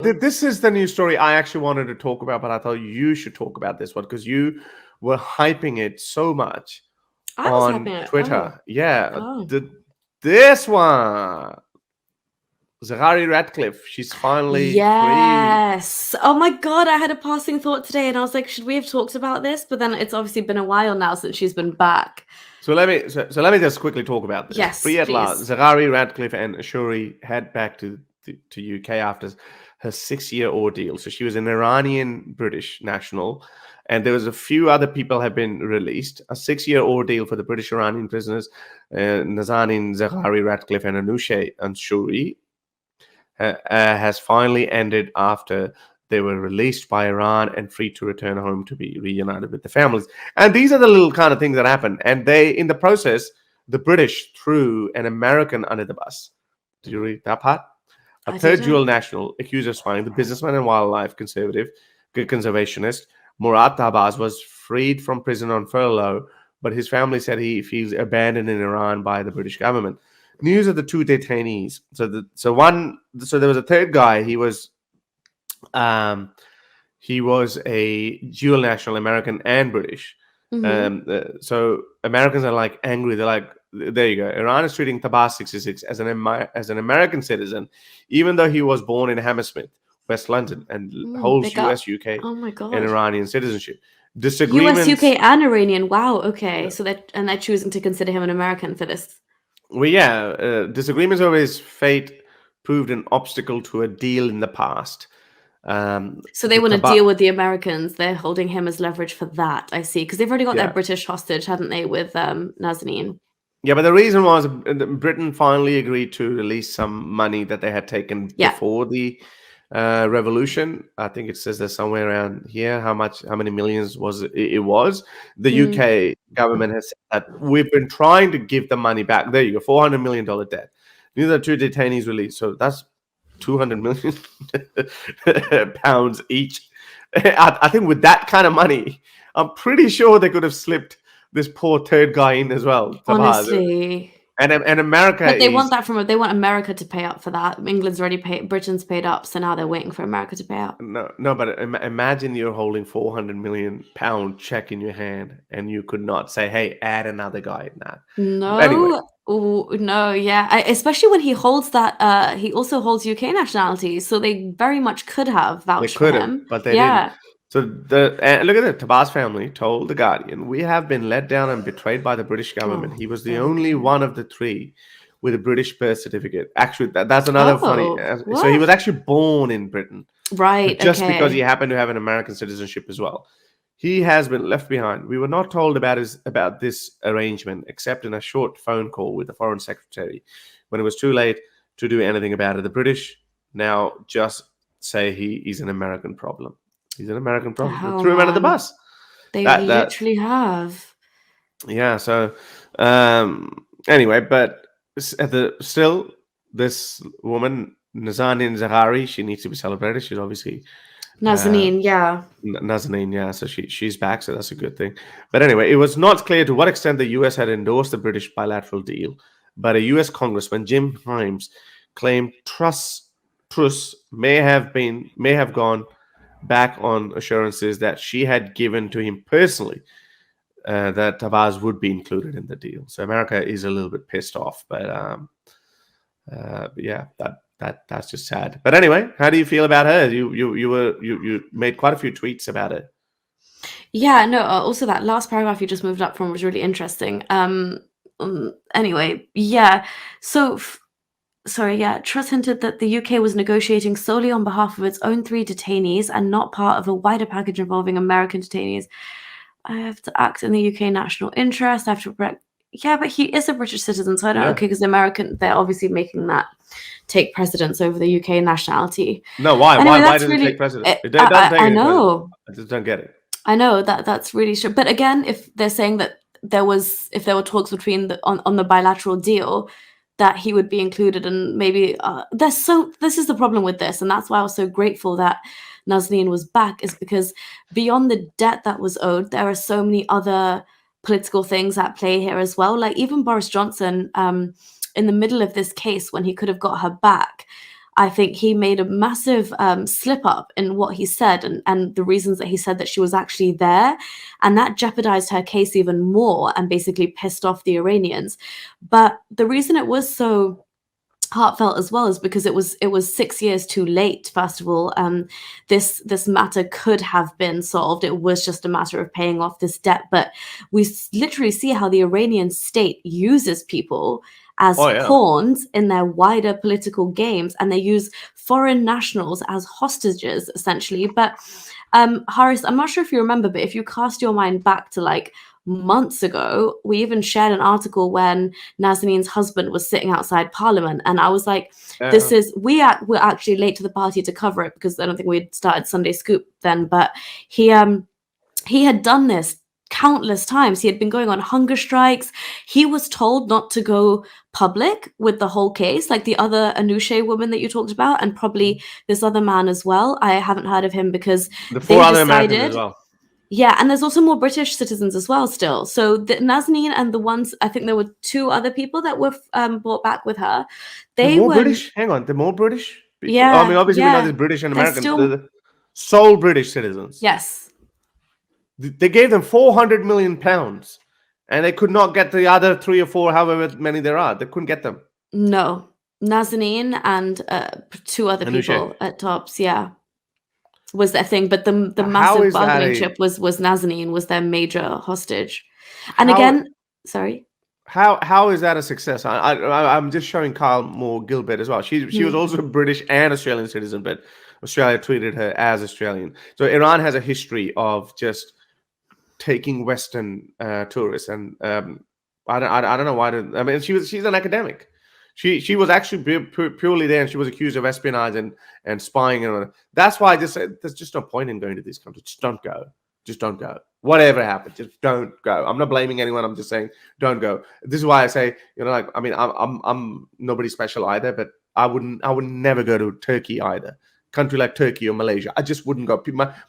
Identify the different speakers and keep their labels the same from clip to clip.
Speaker 1: This is the news story I actually wanted to talk about, but I thought you should talk about this one because you were hyping it so much
Speaker 2: I was
Speaker 1: on
Speaker 2: having it. Oh,
Speaker 1: Twitter. Yeah,
Speaker 2: oh.
Speaker 1: this one, Zaghari-Ratcliff, she's finally free.
Speaker 2: Yes. Oh my God, I had a passing thought today and I was like, should we have talked about this? But then it's obviously been a while now since she's been back.
Speaker 1: So let me just quickly talk about this.
Speaker 2: Yes,
Speaker 1: Free at last.
Speaker 2: please.
Speaker 1: Zaghari-Ratcliff and Ashuri head back to UK after her 6-year ordeal. So she was an Iranian British national, and there was a few other people have been released. A 6-year ordeal for the British Iranian prisoners, Naznin, Zaghari-Ratcliff, and Anousheh Anshouri has finally ended after they were released by Iran and free to return home to be reunited with the families. And these are the little kind of things that happen. And they, in the process, the British threw an American under the bus. Did you read that part? A
Speaker 2: I
Speaker 1: third dual
Speaker 2: didn't.
Speaker 1: national accused of spying, the businessman and wildlife conservationist Murat Tabaz was freed from prison on furlough, but his family said he feels abandoned in Iran by the British government. News of the two detainees. So there was a third guy. Um, he was a dual national, American and British.
Speaker 2: Mm-hmm.
Speaker 1: So Americans are like angry. They're like, there you go. Iran is treating Tabas 66 as an American citizen, even though he was born in Hammersmith, West London, and
Speaker 2: They
Speaker 1: holds
Speaker 2: got,
Speaker 1: US, UK,
Speaker 2: oh my
Speaker 1: and
Speaker 2: God.
Speaker 1: Iranian citizenship.
Speaker 2: US,
Speaker 1: Disagreements.
Speaker 2: UK, and Iranian. Wow. Okay. So they're choosing to consider him an American for this.
Speaker 1: Well, yeah, disagreements over his fate proved an obstacle to a deal in the past.
Speaker 2: So they
Speaker 1: The
Speaker 2: want to
Speaker 1: Taba,
Speaker 2: deal with the Americans. They're holding him as leverage for that. I see. Because they've already got their
Speaker 1: yeah,
Speaker 2: British hostage, hadn't they, with Nazanin?
Speaker 1: yeah, but the reason was Britain finally agreed to release some money that they had taken
Speaker 2: Yeah.
Speaker 1: before the revolution. I think it says there's somewhere around here how many millions was it was. The
Speaker 2: Mm.
Speaker 1: UK government has said that we've been trying to give the money back. There you go, $400 million debt. These are two detainees released, so that's 200 million pounds each. I think with that kind of money, I'm pretty sure they could have slipped this poor third guy in as well, Tabaz.
Speaker 2: Honestly.
Speaker 1: And America
Speaker 2: But they want
Speaker 1: is
Speaker 2: that they want America to pay up for that. England's already paid, Britain's paid up, so now they're waiting for America to pay up.
Speaker 1: no, but imagine you're holding 400 million pound check in your hand, and you could not say, "Hey, add another guy in that." Anyway,
Speaker 2: No. Oh, no, yeah. Especially when he holds that, he also holds UK nationality, so they very much could have
Speaker 1: they
Speaker 2: vouched for
Speaker 1: could have,
Speaker 2: him.
Speaker 1: but they didn't.
Speaker 2: Yeah.
Speaker 1: So look at it. Tabas family told the Guardian, "We have been let down and betrayed by the British government.
Speaker 2: Oh,
Speaker 1: He was the only
Speaker 2: okay.
Speaker 1: one of the three with a British birth certificate." Actually, that's another funny.
Speaker 2: Oh,
Speaker 1: So he
Speaker 2: what?
Speaker 1: was actually born in Britain, but
Speaker 2: Right,
Speaker 1: just because he
Speaker 2: okay.
Speaker 1: happened to have an American citizenship as well. He has been left behind. We were not told about this arrangement except in a short phone call with the foreign secretary when it was too late to do anything about it. The British now just say he is an American problem. He's an American
Speaker 2: The
Speaker 1: problem. They
Speaker 2: hell,
Speaker 1: threw him under the
Speaker 2: man.
Speaker 1: bus.
Speaker 2: They
Speaker 1: That
Speaker 2: literally have.
Speaker 1: yeah. So anyway, but still, this woman Nazanin Zaghari, she needs to be celebrated. She's obviously uh,
Speaker 2: Nazanin, yeah.
Speaker 1: Nazanin, yeah, so she's back, so that's a good thing. But anyway, it was not clear to what extent the U.S. had endorsed the British bilateral deal, but a U.S. Congressman, Jim Himes, claimed Truss may have gone back on assurances that she had given to him personally that Tabaz would be included in the deal. So America is a little bit pissed off, but yeah, that's just sad. But anyway, how do you feel about her? You made quite a few tweets about it.
Speaker 2: Yeah, no, also that last paragraph you just moved up from was really interesting. Anyway, yeah. So, sorry, yeah. Truss hinted that the UK was negotiating solely on behalf of its own 3 detainees and not part of a wider package involving American detainees. I have to act in the UK national interest. I have to yeah, but he is a British citizen, so I don't.
Speaker 1: Yeah.
Speaker 2: Okay, because American, they're obviously making that take precedence over the UK nationality.
Speaker 1: No, why?
Speaker 2: Anyway,
Speaker 1: Why
Speaker 2: that's
Speaker 1: does it take
Speaker 2: really.
Speaker 1: precedence? It doesn't take
Speaker 2: I
Speaker 1: any precedence.
Speaker 2: know.
Speaker 1: I just don't get it.
Speaker 2: I know that's really true. But again, if they're saying that if there were talks between on the bilateral deal, that he would be included, and maybe this is the problem with this, and that's why I was so grateful that Naznin was back, is because beyond the debt that was owed, there are so many other political things at play here as well. Like even Boris Johnson, in the middle of this case, when he could have got her back, I think he made a massive slip up in what he said and the reasons that he said that she was actually there. And that jeopardized her case even more and basically pissed off the Iranians. But the reason it was so heartfelt as well is because it was 6 years too late. First of all, this matter could have been solved. It was just a matter of paying off this debt. But we literally see how the Iranian state uses people as
Speaker 1: Oh yeah.
Speaker 2: pawns in their wider political games, and they use foreign nationals as hostages essentially. But Haris, I'm not sure if you remember, but if you cast your mind back to like months ago, we even shared an article when Naznin's husband was sitting outside Parliament, and I was like, "This
Speaker 1: Yeah.
Speaker 2: is we're actually late to the party to cover it because I don't think we'd started Sunday Scoop then." But he had done this countless times. He had been going on hunger strikes. He was told not to go public with the whole case, like the other Anousheh woman that you talked about, and probably this other man as well. I haven't heard of him because
Speaker 1: The
Speaker 2: they
Speaker 1: four other Americans as
Speaker 2: decided.
Speaker 1: well.
Speaker 2: Yeah, and there's also more British citizens as well still. So the Nazneen and the ones, I think there were two other people that were brought back with her.
Speaker 1: The
Speaker 2: They
Speaker 1: more
Speaker 2: were,
Speaker 1: British? Hang on, the more British people. I mean,
Speaker 2: yeah,
Speaker 1: obviously we know
Speaker 2: yeah.
Speaker 1: there's British and
Speaker 2: They're
Speaker 1: American.
Speaker 2: still,
Speaker 1: The sole British citizens.
Speaker 2: yes.
Speaker 1: They gave them 400 million pounds, and they could not get the other 3 or 4, however many there are. They couldn't get them.
Speaker 2: No. Nazanin and two other
Speaker 1: Anousheh.
Speaker 2: people at tops, yeah, was their thing. But the
Speaker 1: How
Speaker 2: massive
Speaker 1: is that
Speaker 2: bargaining
Speaker 1: a
Speaker 2: chip was Nazanin was their major hostage. And
Speaker 1: how
Speaker 2: again, sorry.
Speaker 1: how is that a success? I'm just showing Kyle Moore Gilbert as well. She was also British and Australian citizen, but Australia treated her as Australian. So Iran has a history of just taking Western tourists, and I don't know why. I mean, she's an academic. She was actually purely there, and she was accused of espionage and spying, and all that. That's why I just said there's just no point in going to these countries. Just don't go. Just don't go. Whatever happens, just don't go. I'm not blaming anyone. I'm just saying don't go. This is why I say, like, I mean, I'm nobody special either, but I would never go to Turkey either. Country like Turkey or Malaysia, I just wouldn't go.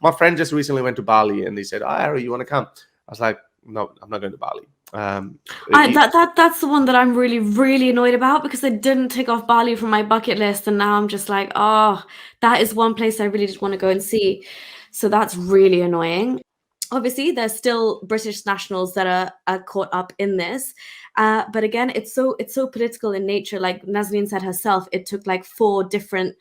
Speaker 1: My friend just recently went to Bali, and they said, "Oh, Harry, you want to come?" I was like, "No, I'm not going to Bali."
Speaker 2: That's the one that I'm really, really annoyed about because I didn't tick off Bali from my bucket list, and now I'm just like, oh, that is one place I really just want to go and see. So that's really annoying. Obviously, there's still British nationals that are caught up in this, but again, it's so political in nature. Like Nazanin said herself, it took like 4 different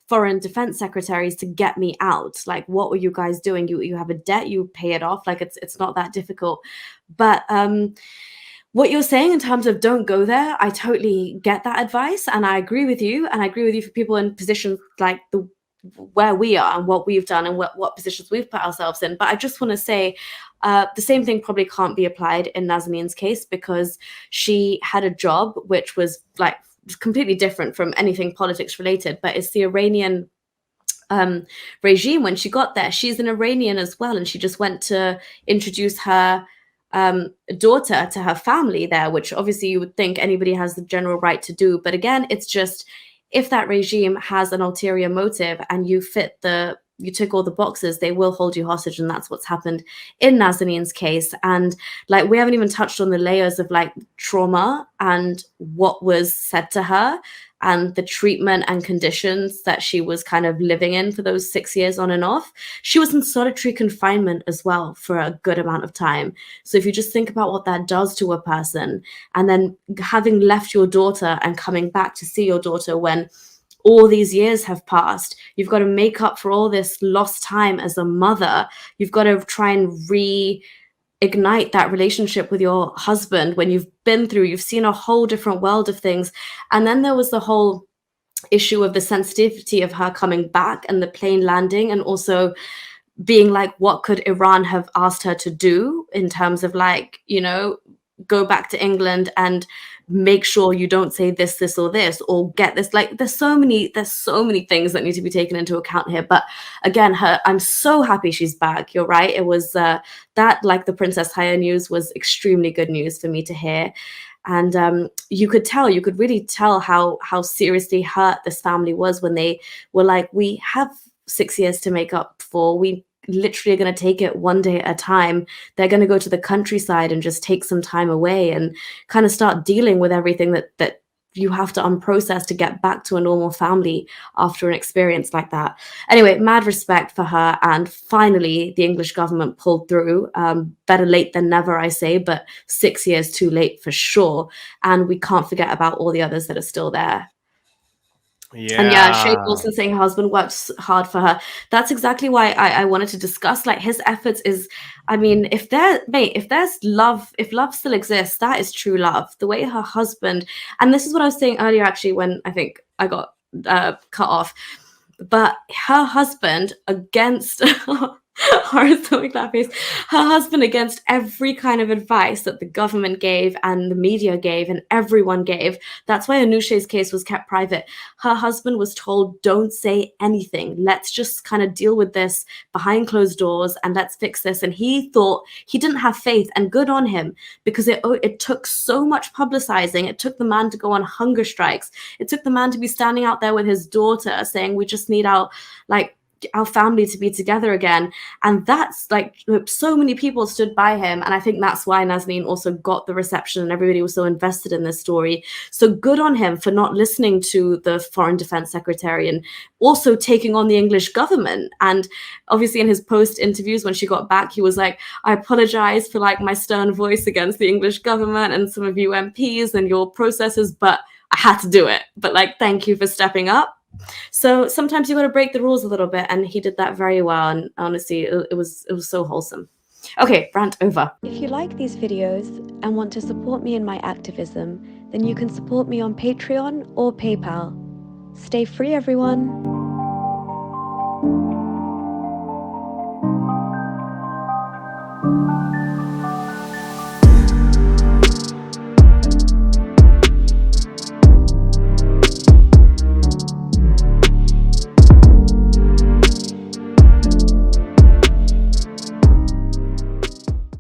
Speaker 2: foreign defense secretaries to get me out. Like, what were you guys doing? You have a debt, you pay it off. Like, it's not that difficult. But what you're saying in terms of don't go there, I totally get that advice, and I agree with you. And I agree with you for people in positions like where we are and what we've done and what positions we've put ourselves in. But I just want to say the same thing probably can't be applied in Nazanin's case because she had a job which was like completely different from anything politics related, but it's the Iranian regime. When she got there, she's an Iranian as well, and she just went to introduce her daughter to her family there, which obviously you would think anybody has the general right to do. But again, it's just if that regime has an ulterior motive and you tick all the boxes, they will hold you hostage, and that's what's happened in Nazanin's case. And like, we haven't even touched on the layers of like trauma and what was said to her and the treatment and conditions that she was kind of living in for those 6 years on and off. She was in solitary confinement as well for a good amount of time. So if you just think about what that does to a person, and then having left your daughter and coming back to see your daughter when all these years have passed, you've got to make up for all this lost time as a mother. You've got to try and reignite that relationship with your husband when you've seen a whole different world of things. And then there was the whole issue of the sensitivity of her coming back and the plane landing, and also being like, what could Iran have asked her to do in terms of like, go back to England and make sure you don't say this or this, or get this. Like, there's so many things that need to be taken into account here. But again, I'm so happy she's back. You're right. It was that, like the Princess Haya news, was extremely good news for me to hear. And you could really tell how seriously hurt this family was when they were like, we have 6 years to make up for. We literally are going to take it one day at a time. They're going to go to the countryside and just take some time away and kind of start dealing with everything that you have to unprocess to get back to a normal family after an experience like that. Anyway, mad respect for her. And finally, the English government pulled through. Better late than never, I say, but 6 years too late for sure. And we can't forget about all the others that are still there. And yeah, Shane
Speaker 1: Yeah.
Speaker 2: Wilson saying her husband works hard for her. That's exactly why I wanted to discuss like his efforts is, I mean, if there's love, if love still exists, that is true love. The way her husband, and this is what I was saying earlier actually when I think I got cut off, but her husband against Horace doing that face. Her husband against every kind of advice that the government gave and the media gave and everyone gave. That's why Anousheh's case was kept private. Her husband was told, don't say anything. Let's just kind of deal with this behind closed doors and let's fix this. And he thought he didn't have faith, and good on him, because it took so much publicizing. It took the man to go on hunger strikes. It took the man to be standing out there with his daughter saying, we just need our family to be together again. And that's like, so many people stood by him. And I think that's why Naznin also got the reception and everybody was so invested in this story. So good on him for not listening to the Foreign Defense Secretary and also taking on the English government. And obviously in his post interviews when she got back, he was like, I apologize for like my stern voice against the English government and some of you MPs and your processes, but I had to do it. But like, thank you for stepping up. So sometimes you got to break the rules a little bit, and he did that very well. And honestly, it was so wholesome. Okay, rant over.
Speaker 3: If you like these videos and want to support me in my activism, then you can support me on Patreon or PayPal. Stay free, everyone.